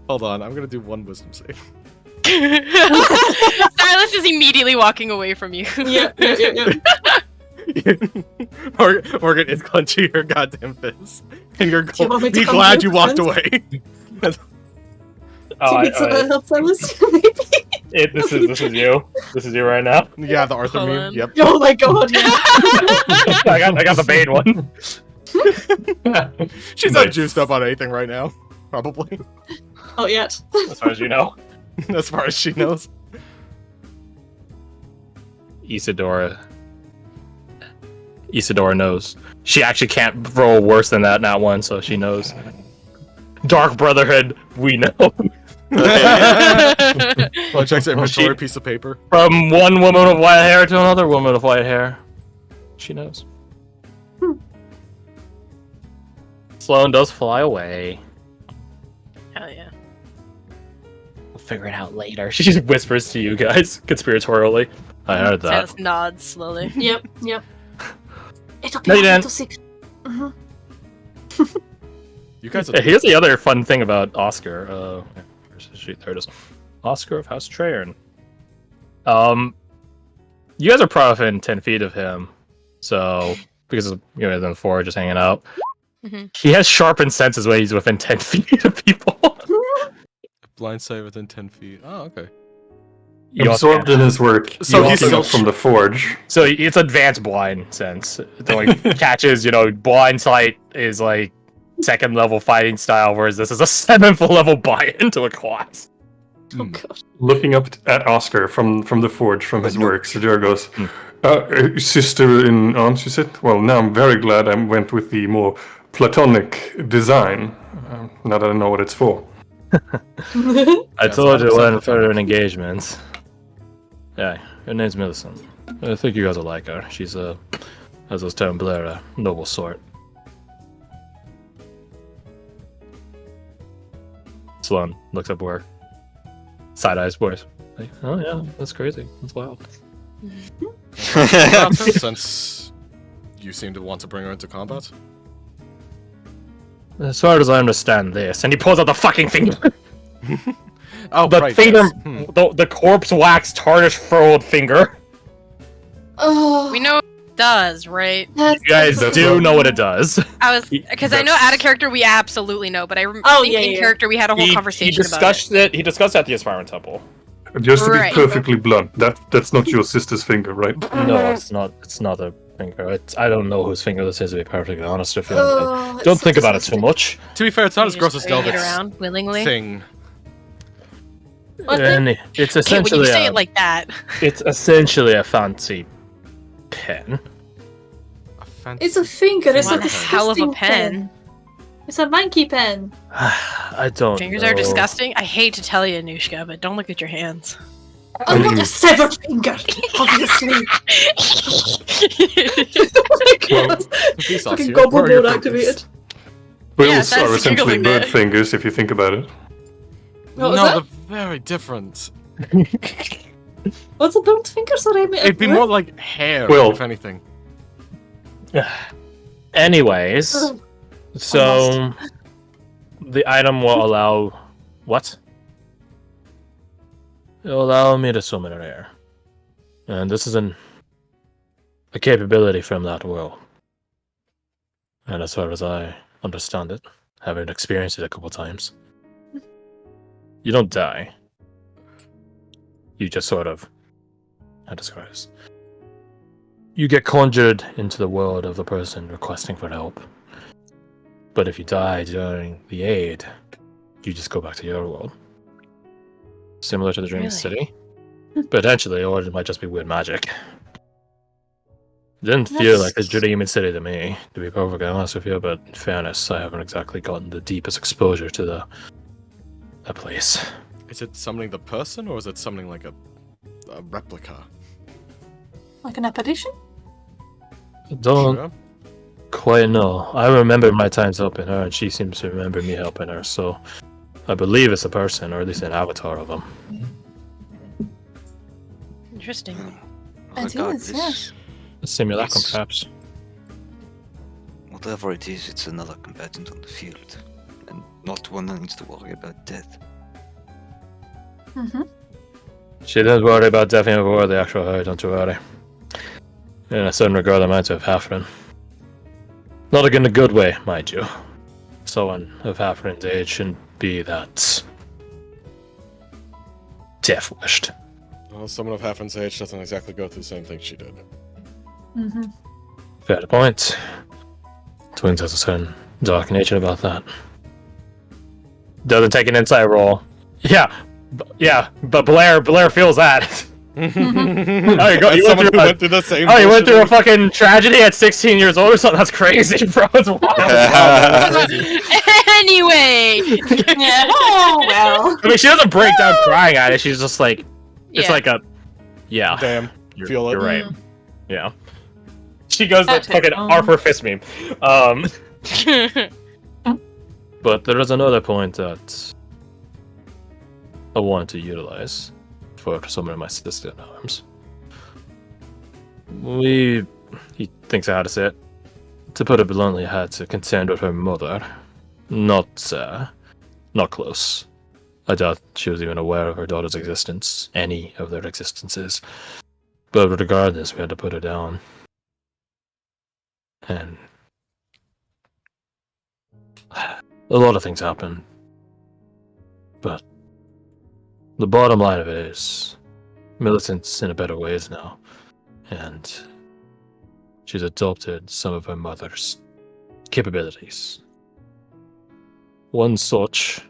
Hold on, I'm gonna do one wisdom save. Silas is immediately walking away from you. Yeah. Morgan is clenching her goddamn fist, and you're you want me to be come glad here, you walked friends? away. Do you need some help, Silas? Maybe. This is you. This is you right now. Yeah, the Arthur Hold meme. on. Yep. Oh my god, yeah. I got the Bane one. She's not juiced up on anything right now. Probably. Not yet. As far as you know. As far as she knows. Isadora knows. She actually can't roll worse than that one, so she knows. Dark Brotherhood, we know. Well, checks the inventory piece of paper. From one woman with white hair to another woman with white hair. She knows. Sloane does fly away. Hell yeah. We'll figure it out later. She just whispers to you guys, conspiratorially. I heard that. Silas nods slowly. Yep. It'll be No, you a didn't. little secret. Mhm. You guys Yeah, are here's the other fun thing about Oscar. There it is. Oscar of House Trahern. You guys are probably within 10 feet of him. So, because you're within 4, just hanging out. Mm-hmm. He has sharpened senses when he's within 10 feet of people. blind sight within 10 feet. Oh, okay. You Absorbed in his work. So So he's he's still- from the forge. So it's advanced blind sense. It only catches, blind sight is like 2nd level fighting style, whereas this is a 7th level buy-in to a class. Oh god. Looking up at Oscar from the forge, from his work, Sajura goes, Hmm. sister in arms, you said? Well, now I'm very glad I went with the more platonic design, now that I know what it's for. I told you when further in engagements. Yeah, her name's Millicent. I think you guys will like her. She's as was termed Blair, a noble sort. Sloan looks up work. Side eyes boys. Like, oh yeah, that's crazy. That's wild. Since you seem to want to bring her into combat. As far as I understand this, and he pulls out the fucking finger. Oh, The right, finger, yes. the corpse wax tarnished furrowed finger. Oh, We know what it does, right? that's You guys That's do what- know what it does. I was because I know out of character we absolutely know, but I Oh, think yeah, in yeah. character we had a whole He conversation about it. discussed it. He discussed it at the Aspirant Temple. Just to Right. be perfectly blunt, that's not your sister's finger, right? No, it's not. It's not a finger. I don't know whose finger this is. To be perfectly honest with you, Oh, it's don't so think about it too disgusting. much. To be fair, it's not You as gross just as bring it Delvik's around willingly. thing. What the- And it's Okay, when essentially you say it like that, it's essentially a fancy pen. A fancy It's a finger. It's one a hell of a disgusting pen. It's a monkey pen. I don't. Fingers know. are disgusting. I hate to tell you, Anushka, but don't look at your hands. I'm not a severed finger, obviously. Oh my god. Peace out Fucking here. gobble Where are your mode fingers? activated. Whales that's are the essentially giggling bird bit. fingers, if you think about it. What was No, that? they're very different. What's a bird finger? Sorry, I meant It'd be more like hair, Well- if anything. Anyways, Oh, so the item will allow what? It'll allow me to summon an air, and this is a capability from that world. And as far as I understand it, having experienced it a couple times, you don't die. You just sort of, how to describe this? You get conjured into the world of the person requesting for help. But if you die during the aid, you just go back to your world. Similar to the Dream Really? City. Potentially, or it might just be weird magic. Didn't feel like a Dream City to me, to be perfectly honest with you, but in fairness, I haven't exactly gotten the deepest exposure to that place. Is it summoning the person, or is it summoning like a replica? like an apparition? Don't Sure. quite know. I remember my times helping her, and she seems to remember me helping her, so I believe it's a person, or at least an avatar of them. Interesting. It God, is, yeah. A simulacrum, Yes. perhaps. Whatever it is, it's another combatant on the field, and not one that needs to worry about death. Mm-hmm. She didn't worry about death before the actual hurt, don't you worry. In a certain regard, I might have Hafren. Not in a good way, mind you. Someone of Hafren's age shouldn't be that death-wished. Well, someone of Hafren's age doesn't exactly go through the same thing she did. Mm-hmm. Fair point. Twins has a certain dark nature about that. Doesn't take an insight roll. Yeah, but Blair feels that. Oh, you went through the same. Oh, you went through a bullshit. fucking tragedy at 16 years old or something? That's crazy, bro. It's wild. Anyway. Yeah. Oh well. I mean, she doesn't break down crying at it. She's just like, it's Yeah. like a, yeah. Damn. Feel it. You're right. Yeah. She goes like Okay, fucking Arthur Fist meme. But there is another point that I want to utilize for someone of my sister in arms. He thinks I had to say it. To put it bluntly, I had to contend with her mother. Not close. I doubt she was even aware of her daughter's existence, any of their existences. But regardless, we had to put her down. And a lot of things happen. But the bottom line of it is Millicent's in a better ways now. And she's adopted some of her mother's capabilities. One such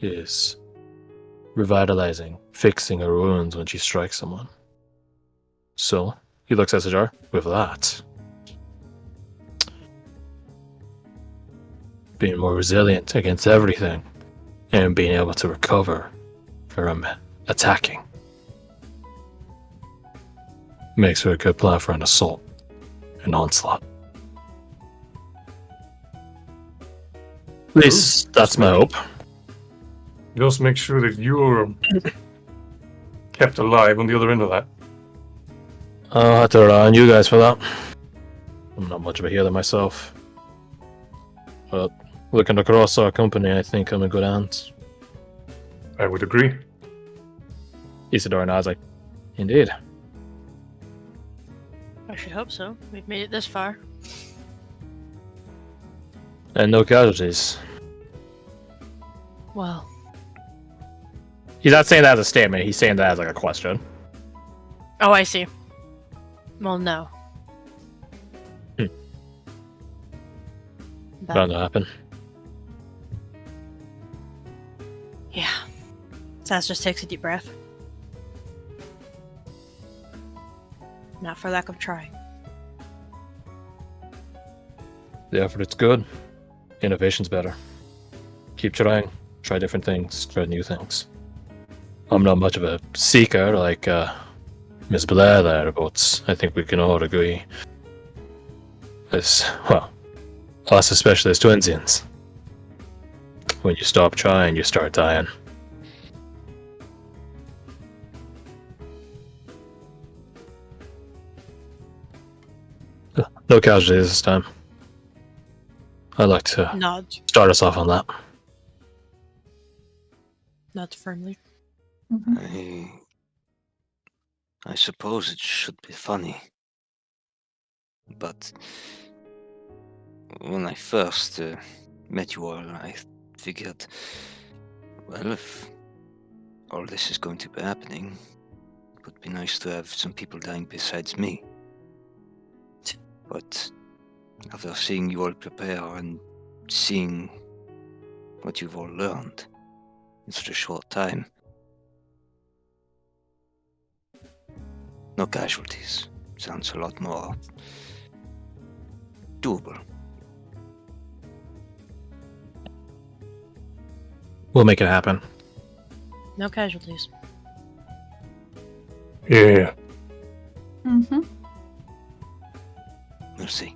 is revitalizing, fixing her wounds when she strikes someone. So, he looks at Sajar with that. Being more resilient against everything, and being able to recover from attacking. Makes her a good plan for an assault, an onslaught. At least that's my hope. Just make sure that you're kept alive on the other end of that. I'll have to rely on you guys for that. I'm not much of a healer myself. But looking across our company, I think I'm in good hands. I would agree. Isidore nods like, indeed. I should hope so. We've made it this far. And no casualties. Well, He's not saying that as a statement, he's saying that as like a question. oh, I see. Well, no. But, Bound to happen. yeah. Saz just takes a deep breath. Not for lack of trying. The effort is good. Innovation's better. Keep trying. Try different things. Try new things. I'm not much of a seeker like Miss Blair there, but I think we can all agree. As, well, us especially as twinsians. When you stop trying, you start dying. No casualties this time. I'd like to Nod. start us off on that. Nod firmly. Mm-hmm. I suppose it should be funny. But when I first met you all, I figured, well, if all this is going to be happening, it would be nice to have some people dying besides me. But after seeing you all prepare and seeing what you've all learned in such a short time, no casualties sounds a lot more doable. We'll make it happen. No casualties. Yeah. Mm-hmm. We'll see.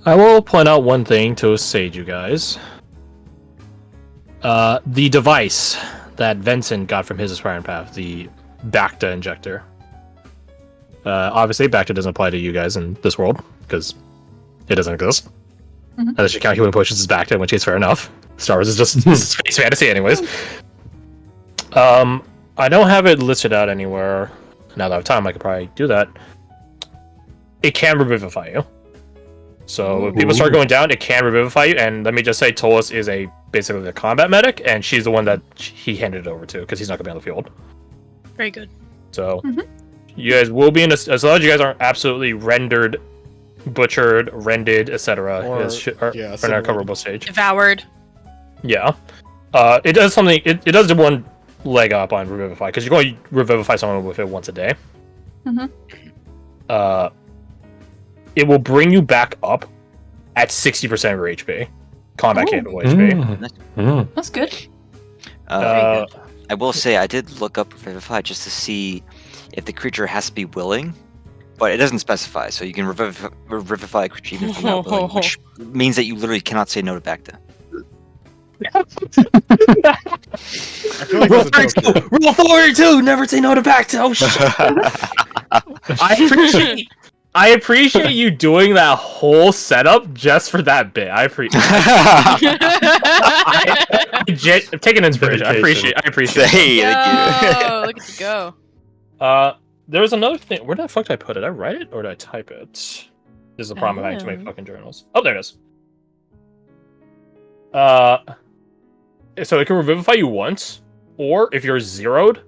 I will point out one thing to sage you guys. The device that Vincent got from his Aspiring Path, the Bacta injector. Obviously, Bacta doesn't apply to you guys in this world because it doesn't exist. Unless you count healing potions as Bacta, which is fair enough. Star Wars is just space fantasy, anyways. I don't have it listed out anywhere. Now that I have time, I could probably do that. It can revivify you. So if people start going down, it can revivify you. And let me just say, Tolis is basically the combat medic, and she's the one that he handed it over to because he's not going to be on the field. Very good. So you guys will be in as long as you guys aren't absolutely rendered, butchered, rended, etc. Or in our coverable stage. Devoured. Yeah. It does something. It does do one leg up on revivify because you're going to revivify someone with it once a day. It will bring you back up at 60% of your HP, combat capable HP. That's good. I will say I did look up Revivify just to see if the creature has to be willing, but it doesn't specify. So you can revivify a creature even if they're not willing, which means that you literally cannot say no to Bacta. I feel like that's a joke. Rule 42, never say no to Bacta. Oh shit. I appreciate you doing that whole setup just for that bit. I appreciate. I'm taking inspiration. I appreciate. Hey, thank Yo, look at you go. There's another thing. Where the fuck did I put it? Did I write it or did I type it? This is the problem of having too many fucking journals. Oh, there it is. So it can revivify you once, or if you're zeroed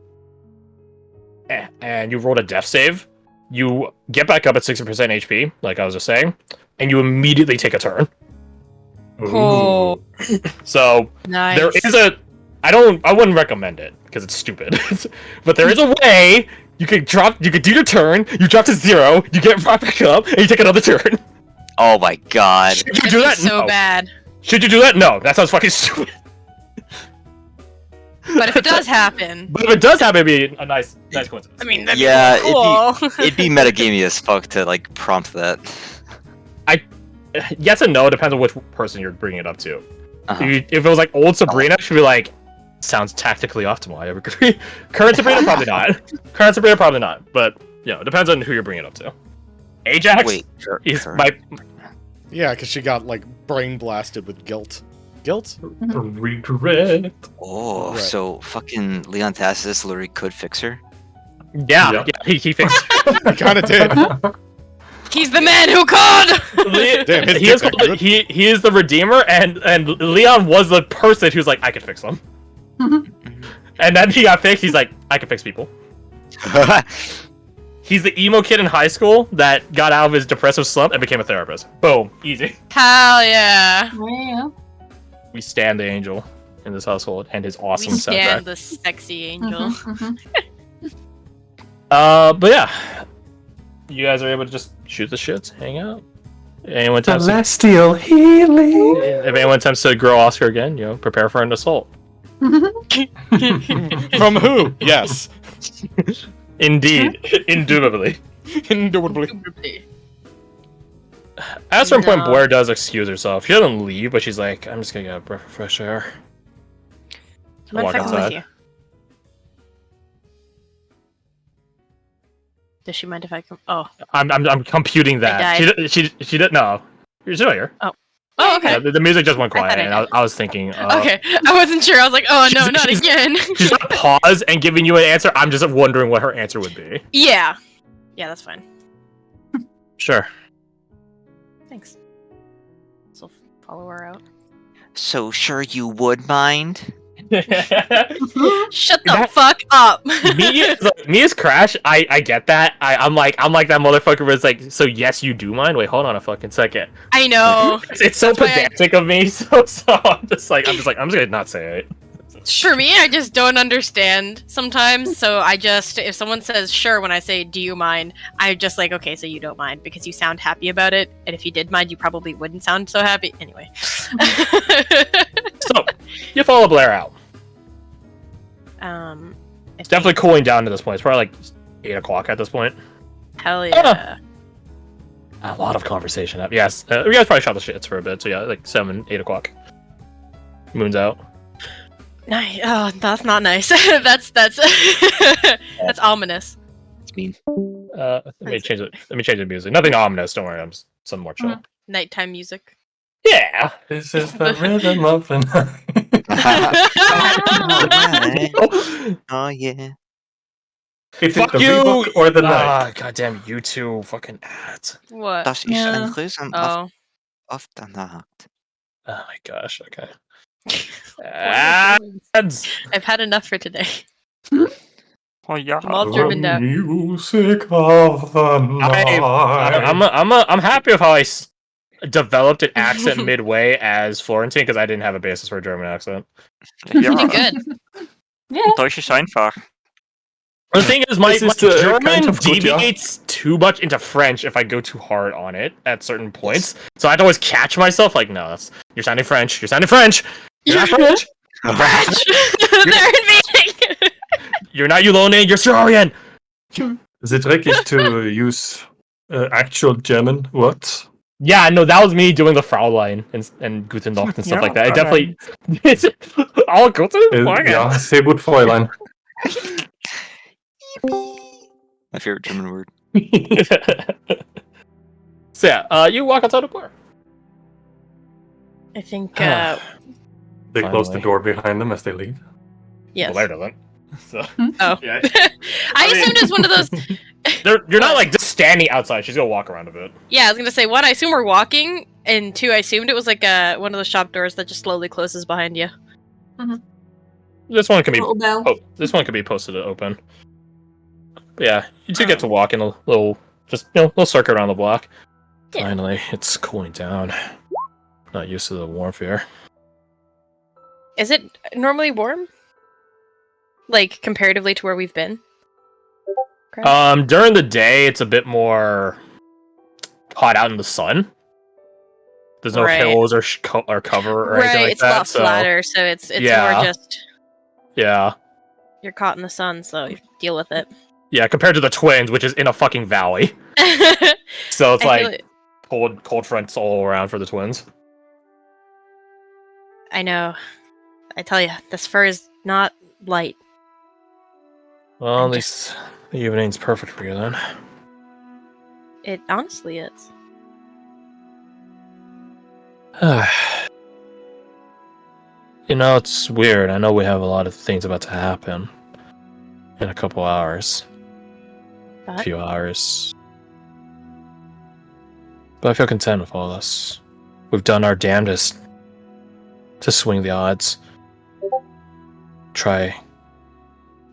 and you rolled a death save, you get back up at 60% HP, like I was just saying, and you immediately take a turn. Oh, So nice. there is I wouldn't recommend it because it's stupid. But there is a way you could do your turn, you drop to 0, you get right back up, and you take another turn. Oh my god. Should you do that? So No. bad. Should you do that? No, that sounds fucking stupid. But if it does happen, But if it does happen, it'd be a nice coincidence. I mean, that'd Yeah, be cool. it'd be metagamey as fuck to like prompt that. Yes and no, it depends on which person you're bringing it up to. Uh-huh. If it was like old Sabrina, she'd be like, sounds tactically optimal, I agree. Current Sabrina, probably not. But, it depends on who you're bringing it up to. Ajax Wait, is sure. Yeah, because she got like brain blasted with guilt. Guilt? Regret. Oh, Right. so fucking Leon Tacitus literally could fix her? Yeah, he fixed I kind of did. He's the man who could! Damn, his he is dick's called, good. he is the Redeemer, and Leon was the person who's like, I can fix them. And then he got fixed, he's like, I can fix people. He's the emo kid in high school that got out of his depressive slump and became a therapist. Boom. Easy. Hell yeah. Yeah. We stand the angel in this household and his awesome We stand soundtrack. the sexy angel. But yeah. You guys are able to just shoot the shits, hang out. Anyone attempts to, Celestial healing. if anyone attempts to grow Oscar again, prepare for an assault. From who? Yes. Indeed. Indubitably. Indubitably. At some point, No. Blair does excuse herself. She doesn't leave, but she's like, I'm just gonna get a breath of fresh air. Mind Walk if I come with outside. you? Does she mind if I come? Oh. I'm computing that. I She didn't know. You're still here. Oh, okay. Yeah, the music just went I thought quiet, I and I was thinking. Okay. I wasn't sure. I was like, oh no, not she's- again. She's not pause and giving you an answer. I'm just wondering what her answer would be. Yeah. Yeah, that's fine. Sure. Thanks. So follow her out. So sure you would mind? Shut the That- fuck up. me as Crash, I get that. I'm like that motherfucker was like, so yes you do mind? Wait, hold on a fucking second. I know. It's so That's why I- pedantic of me, so I'm just gonna not say it. For me, I just don't understand sometimes. So if someone says sure when I say do you mind, I'm just like, okay, so you don't mind because you sound happy about it. And if you did mind, you probably wouldn't sound so happy. Anyway. So you follow Blair out. It's Definitely cooling down to this point. It's probably like 8 o'clock at this point. Hell yeah. A lot of conversation up. Yes, you guys probably shot the shits for a bit. So yeah, like 7, 8 o'clock. Moon's out. Nice. Oh, that's not nice. that's that's ominous. It's mean. Let me change it. Let me change the music. Nothing ominous. Don't worry. I'm some more chill. Nighttime music. Yeah. This is the rhythm of the night. Oh yeah. Is it Fuck the you! Reebok or the night? Goddamn you two fucking ads. What? Das ist Yeah. ein Rhythm Oh. of the Nacht. Oh my gosh. Okay. What? Ads. I've had enough for today. Oh yeah. I'm all The driven down. music of the night. I'm happy with how I developed an accent midway as Florentine because I didn't have a basis for a German accent. You did good. Yeah. Deutsch ist einfach. The thing is, my This is German kind of good, yeah. deviates too much into French if I go too hard on it at certain points. So I have to always catch myself, like, no, you're sounding French. You're sounding French. You're not French. French. They're invading. You're not Ulone. You're Syrian. The trick is to use actual German words. Yeah, no, that was me doing the Fraulein and Guten Nacht and stuff like that. It definitely. All Guten Morgen. Ja, sehr gut, Fräulein. My favorite German word. So yeah, you walk outside the bar. I think. They close the Finally. door behind them as they leave. Yes. Well, there doesn't. So Oh. yeah, I assumed it was one of those. you're not like just standing outside. She's gonna walk around a bit. Yeah, I was gonna say one. I assume we're walking, and two, I assumed it was like one of those shop doors that just slowly closes behind you. This one can be. Little bell. Oh, this one could be posted to open. But yeah, you two get to walk in a little, just little circuit around the block. Yeah. Finally, it's cooling down. Not used to the warmth here. Is it normally warm? Like comparatively to where we've been? Correct? During the day, it's a bit more hot out in the sun. There's no Right. hills or or cover or anything Right, like it's that. a lot so, flatter, so it's Yeah. more just yeah, you're caught in the sun, so you deal with it. yeah. Compared to the Twins, which is in a fucking valley, I so it's feel like it- cold fronts all around for the Twins. I know. I tell you, this fur is not light. Well, I'm at least the evening's perfect for you then. It honestly is. It's weird. I know we have a lot of things about to happen in a couple hours, a But few hours. But I feel content with all this. We've done our damnedest to swing the odds. Try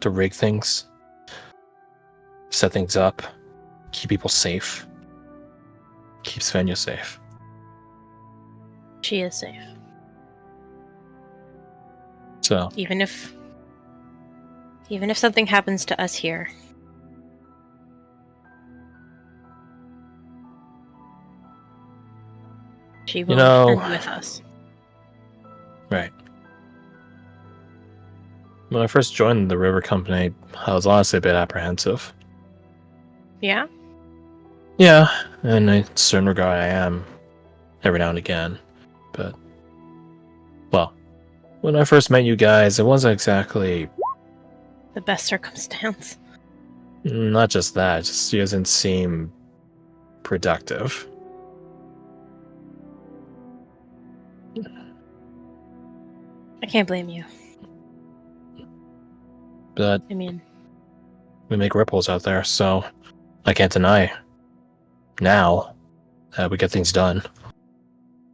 to rig things. Set things up. Keep people safe. Keep Svenja safe. she is safe. So, Even if something happens to us here. She will know- end with us. right. When I first joined the River Company, I was honestly a bit apprehensive. Yeah? Yeah, in a certain regard I am, every now and again. But, well, when I first met you guys, it wasn't exactly, The best circumstance. not just that, just you doesn't seem productive. I can't blame you. But I mean, we make ripples out there, so I can't deny now that we get things done.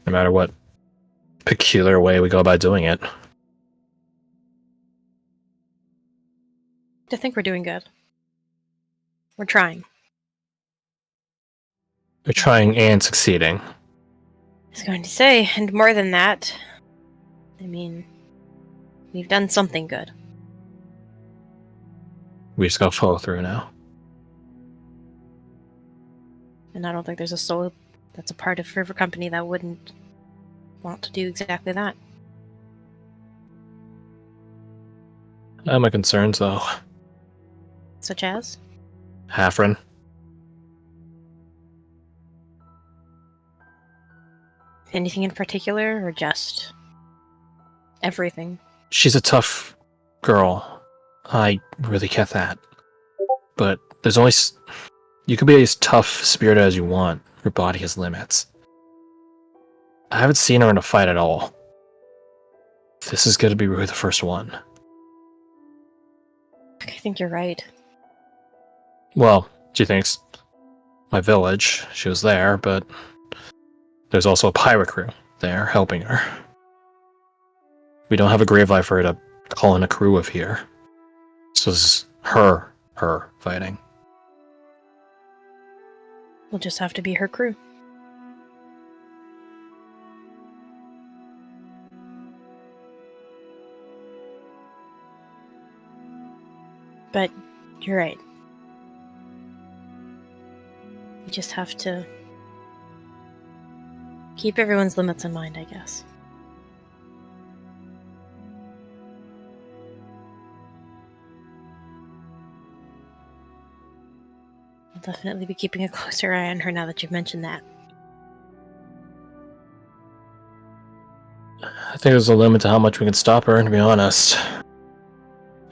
No matter what peculiar way we go about doing it. I think we're doing good. We're trying. We're trying and succeeding. I was going to say, and more than that, I mean, we've done something good. We just gotta follow through now. And I don't think there's a soul that's a part of River Company that wouldn't want to do exactly that. I have my concerns, though. Such as? Hafren. Anything in particular, or just everything? she's a tough girl. I really get that. But there's only... You can be as tough-spirited as you want. Her body has limits. I haven't seen her in a fight at all. This is going to be really the first one. I think you're right. Well, she thinks my village, she was there, but there's also a pirate crew there helping her. We don't have a grave life for her to call in a crew of here. So this is her fighting. We'll just have to be her crew. But you're right. We just have to keep everyone's limits in mind, I guess. I'll definitely be keeping a closer eye on her now that you've mentioned that. I think there's a limit to how much we can stop her, to be honest.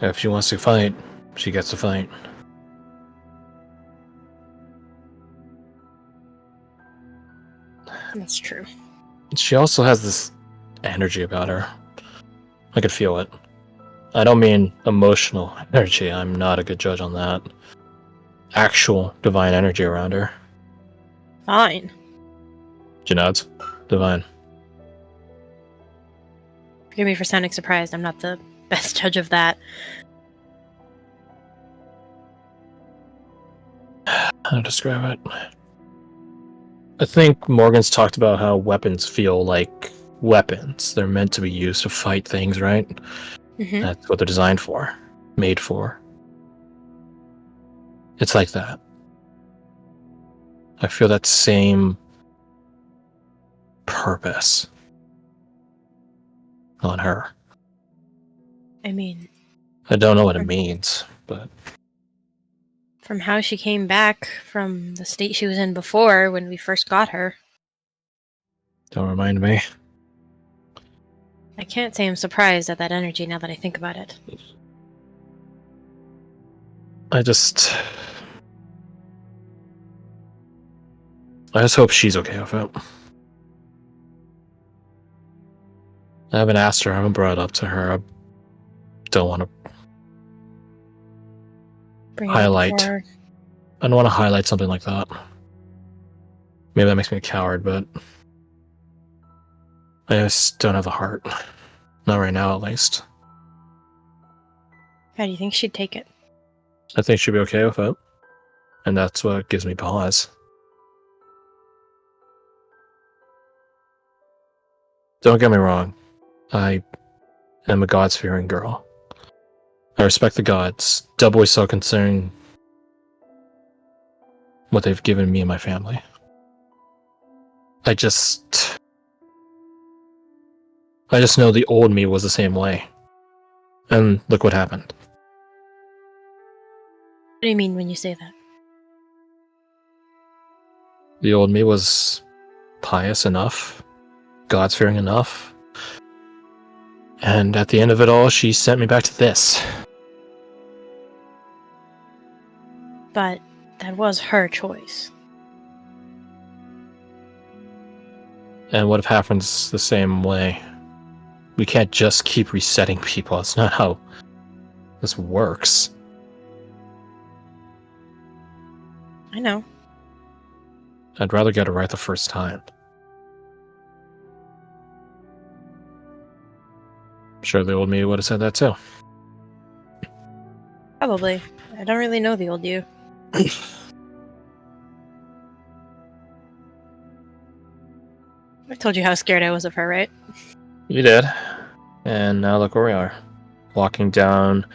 If she wants to fight, she gets to fight. That's true. She also has this energy about her. I could feel it. I don't mean emotional energy. I'm not a good judge on that. Actual divine energy around her. Fine. She nods. Divine. Forgive me for sounding surprised. I'm not the best judge of that. How to describe it? I think Morgan's talked about how weapons feel like weapons. They're meant to be used to fight things, right? Mm-hmm. That's what they're designed for. Made for. It's like that. I feel that same purpose on her. I mean, I don't know what it means, but from how she came back from the state she was in before when we first got her, don't remind me. I can't say I'm surprised at that energy now that I think about it. I just hope she's okay with it. I haven't asked her, I haven't brought it up to her. I don't want to Bring it highlight. before- I don't want to highlight something like that. Maybe that makes me a coward, but I just don't have the heart. Not right now, at least. How do you think she'd take it? I think she'd be okay with it. And that's what gives me pause. Don't get me wrong. I am a gods-fearing girl. I respect the gods, doubly so considering what they've given me and my family. I just know the old me was the same way. And look what happened. What do you mean when you say that? The old me was pious enough, gods-fearing enough. And at the end of it all, she sent me back to this. But that was her choice. And what if happens the same way? We can't just keep resetting people. That's not how this works. I know. I'd rather get it right the first time. I'm sure the old me would have said that too. Probably. I don't really know the old you. I told you how scared I was of her, right? You did. And now look where we are. Walking down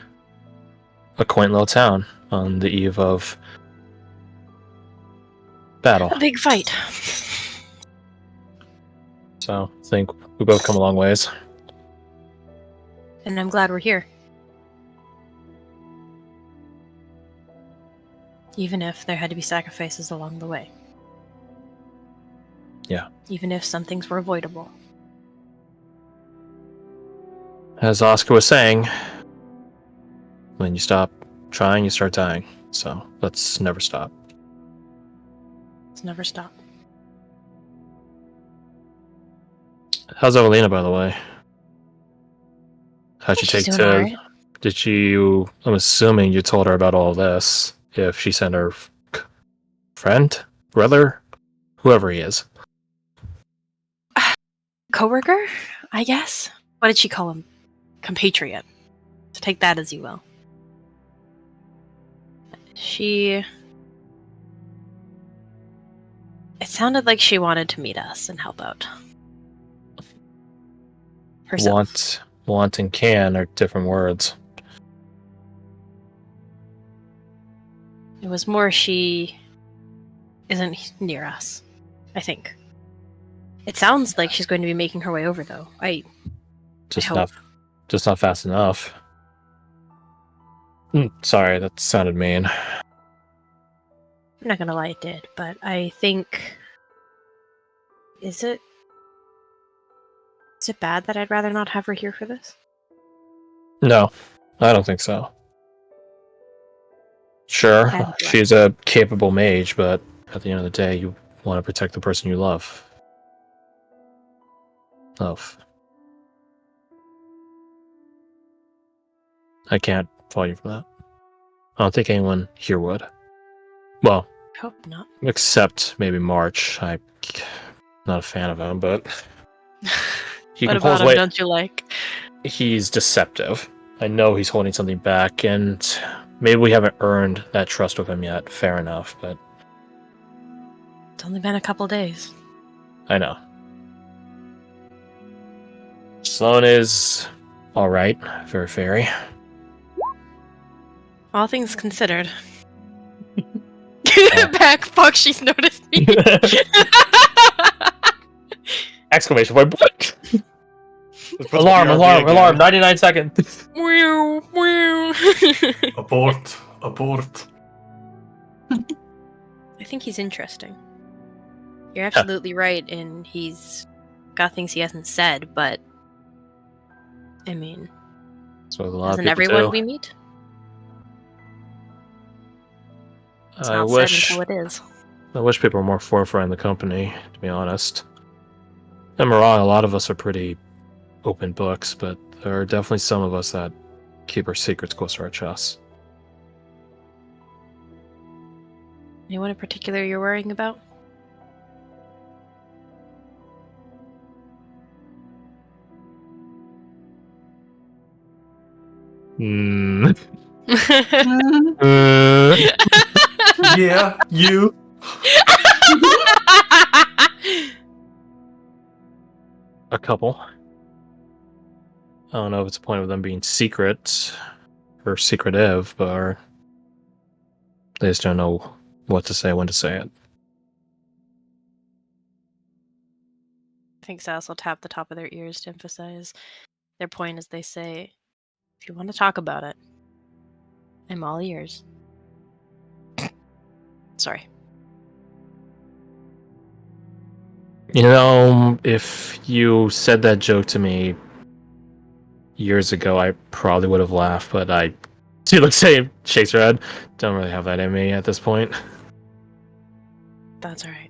a quaint little town on the eve of battle. A big fight. So I think we both come a long ways. And I'm glad we're here. Even if there had to be sacrifices along the way. Yeah. Even if some things were avoidable. As Oscar was saying, when you stop trying, you start dying. So let's never stop. Let's never stop. How's Evelina, by the way? How'd you She's take doing to? alright. Did you? I'm assuming you told her about all this. If she sent her friend, brother, whoever he is. Coworker, I guess. What did she call him? Compatriot. So take that as you will. It sounded like she wanted to meet us and help out. Herself. Want and can are different words. It was more she isn't near us, I think. It sounds like she's going to be making her way over, though. Just hope. not fast enough. Sorry, that sounded mean. I'm not gonna lie, it did, but I think... Is it bad that I'd rather not have her here for this? No, I don't think so. Sure, I don't she's a capable mage, but at the end of the day, you want to protect the person you love. I can't fault you for that. I don't think anyone here would. Well, Hope not. except maybe March. I'm not a fan of him, but he What can pull about his him weight. don't you like? He's deceptive. I know he's holding something back, and maybe we haven't earned that trust with him yet. Fair enough, but It's only been a couple days. I know. Sloane is alright, very fairy. All things considered. Back, fuck, she's noticed me. Exclamation point. Alarm, 99 seconds. Meow, meow. Abort. I think he's interesting. You're absolutely right, and he's got things he hasn't said, but I mean, So a lot of isn't people everyone do. we meet? It's I not wish said until it is. I wish people were more forthright in the company, to be honest. Don't get me wrong, a lot of us are pretty open books, but there are definitely some of us that keep our secrets close to our chests. Anyone in particular you're worrying about? Hmm. Yeah, you. A couple. I don't know if it's a point of them being secret or secretive, but they just don't know what to say, when to say it. I think Sass will tap the top of their ears to emphasize their point as they say, if you want to talk about it, I'm all ears. Sorry. You know, if you said that joke to me years ago, I probably would have laughed, but she looks at him, shakes her head. Don't really have that in me at this point. That's alright.